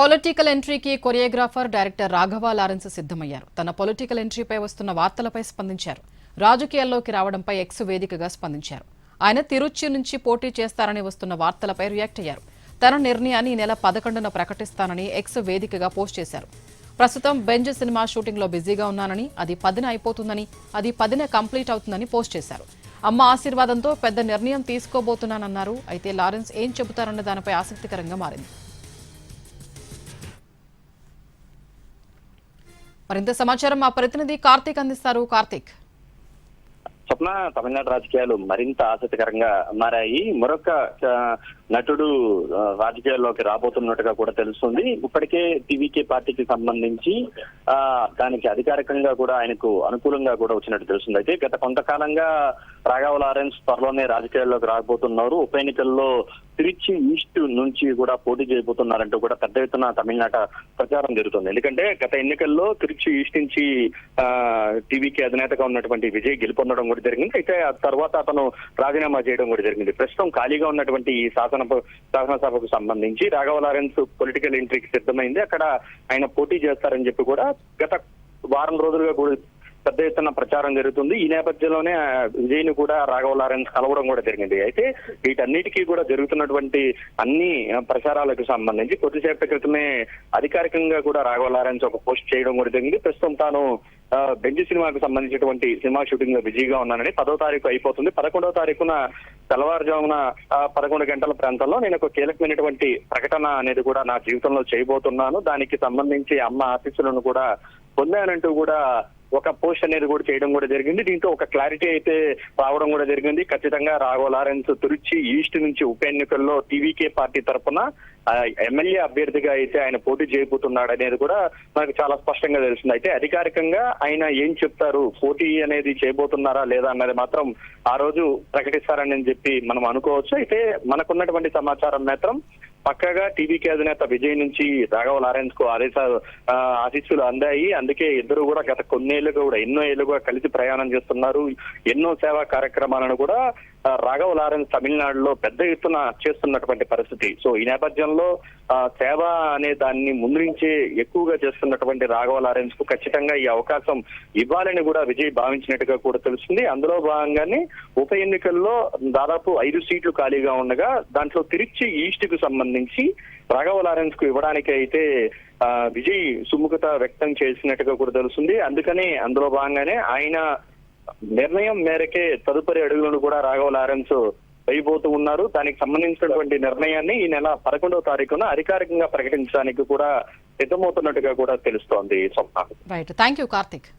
Political ఎంట్రీకి choreographer director Raghava Lawrence సిద్ధమయ్యారు. తన పొలిటికల్ ఎంట్రీపై వస్తున్న వార్తలపై స్పందించారు. రాజకీయాల్లోకి రావడంపై ఎక్స్ వేదికగా స్పందించారు. ఆయన తిరుచి నుంచి పోటీ చేస్తారని వస్తున్న వార్తలపై రియాక్ట్ అయ్యారు. తన నిర్ణయాన్ని ఈ నెల 11న ప్రకటిస్తానని ఎక్స్ వేదికగా పోస్ట్ చేశారు. ప్రస్తుతం బెంజ్ సినిమా షూటింగ్ లో బిజీగా ఉన్నానని, అది 10న అయిపోతుందని, అది 10న కంప్లీట్ అవుతుందని పోస్ట్ చేశారు. అమ్మ ఆశీర్వాదంతో పెద్ద నిర్ణయం తీసుకోబోతున్నానన్నారు. అయితే లారెన్స్ ఏం చెబుతారన్న దానిపై ఆసక్తికరంగా మారింది. మరింత సమాచారం మా ప్రతినిధి కార్తీక్ అందిస్తారు. కార్తీక్. స్వప్న, తమిళనాడు రాజకీయాలు మరింత ఆసక్తికరంగా మారాయి. మరొక నటుడు రాజకీయాల్లోకి రాబోతున్నట్టుగా కూడా తెలుస్తుంది. ఇప్పటికే టీవీకే పార్టీకి సంబంధించి దానికి అధికారికంగా కూడా ఆయనకు అనుకూలంగా కూడా వచ్చినట్టు తెలుస్తుంది. అయితే గత కొంతకాలంగా రాఘవ లారెన్స్ త్వరలోనే రాజకీయాల్లోకి రాబోతున్నారు. ఉప ఎన్నికల్లో తిరుచి ఈస్ట్ నుంచి కూడా పోటీ చేయబోతున్నారంటూ కూడా పెద్ద ఎత్తున తమిళనాడు ప్రచారం జరుగుతుంది. ఎందుకంటే గత ఎన్నికల్లో తిరుచి ఈస్ట్ నుంచి టీవీకే అధినేతగా ఉన్నటువంటి విజయ్ గెలుపొందడం కూడా జరిగింది. అయితే ఆ తర్వాత అతను రాజీనామా చేయడం కూడా జరిగింది. ప్రస్తుతం ఖాళీగా ఉన్నటువంటి ఈ శాసనసభకు సంబంధించి రాఘవ లారెన్స్ పొలిటికల్ ఎంట్రీకి సిద్ధమైంది. అక్కడ ఆయన పోటీ చేస్తారని చెప్పి కూడా గత వారం రోజులుగా కూడా పెద్ద ఎత్తున ప్రచారం జరుగుతుంది. ఈ నేపథ్యంలోనే విజయ్ ను కూడా రాఘవ లారెన్స్ కలవడం కూడా జరిగింది. అయితే వీటన్నిటికీ కూడా జరుగుతున్నటువంటి అన్ని ప్రచారాలకు సంబంధించి కొద్దిసేపటి క్రితమే అధికారికంగా కూడా రాఘవ లారెన్స్ ఒక పోస్ట్ చేయడం కూడా జరిగింది. ప్రస్తుతం తాను బెంజ్ సినిమాకు సంబంధించినటువంటి సినిమా షూటింగ్ లో బిజీగా ఉన్నానని, 10వ తారీఖు అయిపోతుంది, 11వ తారీఖున తెల్లవారుజామున 11 గంటల ప్రాంతంలో నేను ఒక కీలకమైనటువంటి ప్రకటన అనేది కూడా నా జీవితంలో చేయబోతున్నాను. దానికి సంబంధించి అమ్మ ఆశీస్సులను కూడా పొందానంటూ కూడా ఒక పోస్ట్ అనేది కూడా చేయడం కూడా జరిగింది. దీంతో ఒక క్లారిటీ అయితే రావడం కూడా జరిగింది. ఖచ్చితంగా రాఘవ లారెన్స్ తిరుచి ఈస్ట్ నుంచి ఉప ఎన్నికల్లో టీవీకే పార్టీ తరఫున ఎమ్మెల్యే అభ్యర్థిగా అయితే ఆయన పోటీ చేయబోతున్నాడు అనేది కూడా మనకు చాలా స్పష్టంగా తెలుస్తుంది. అయితే అధికారికంగా ఆయన ఏం చెప్తారు, పోటీ అనేది చేయబోతున్నారా లేదా అన్నది మాత్రం ఆ రోజు ప్రకటిస్తారని చెప్పి మనం అనుకోవచ్చు. అయితే మనకున్నటువంటి సమాచారం మాత్రం పక్కగా టీవీకే అధినేత విజయ్ నుంచి రాఘవ లారెన్స్ కు ఆశీస్సులు అందాయి. అందుకే ఇద్దరు కూడా గత కొన్నేళ్లుగా కూడా ఎన్నో ఏళ్లుగా కలిసి ప్రయాణం చేస్తున్నారు. ఎన్నో సేవా కార్యక్రమాలను కూడా రాఘవ లారెన్స్ తమిళనాడులో పెద్ద ఎత్తున చేస్తున్నటువంటి పరిస్థితి. సో ఈ నేపథ్యంలో సేవ అనే దాన్ని ముందు నుంచే ఎక్కువగా చేస్తున్నటువంటి రాఘవ లారెన్స్ కు ఖచ్చితంగా ఈ అవకాశం ఇవ్వాలని కూడా విజయ్ భావించినట్టుగా కూడా తెలుస్తుంది. అందులో భాగంగానే ఉప ఎన్నికల్లో దాదాపు 5 సీట్లు ఖాళీగా ఉండగా దాంట్లో తిరుచి ఈస్ట్ కు సంబంధించి రాఘవ లారెన్స్ కు ఇవ్వడానికి అయితే విజయ్ సుముఖత వ్యక్తం చేసినట్టుగా కూడా తెలుస్తుంది. అందుకని అందులో భాగంగానే ఆయన నిర్ణయం మేరకే తదుపరి అడుగులను కూడా రాఘవ లారెన్స్ వేయబోతూ ఉన్నారు. దానికి సంబంధించినటువంటి నిర్ణయాన్ని ఈ నెల 11వ తారీఖున అధికారికంగా ప్రకటించడానికి కూడా సిద్ధమవుతున్నట్టుగా కూడా తెలుస్తోంది. Swapna. Right, thank you Karthik.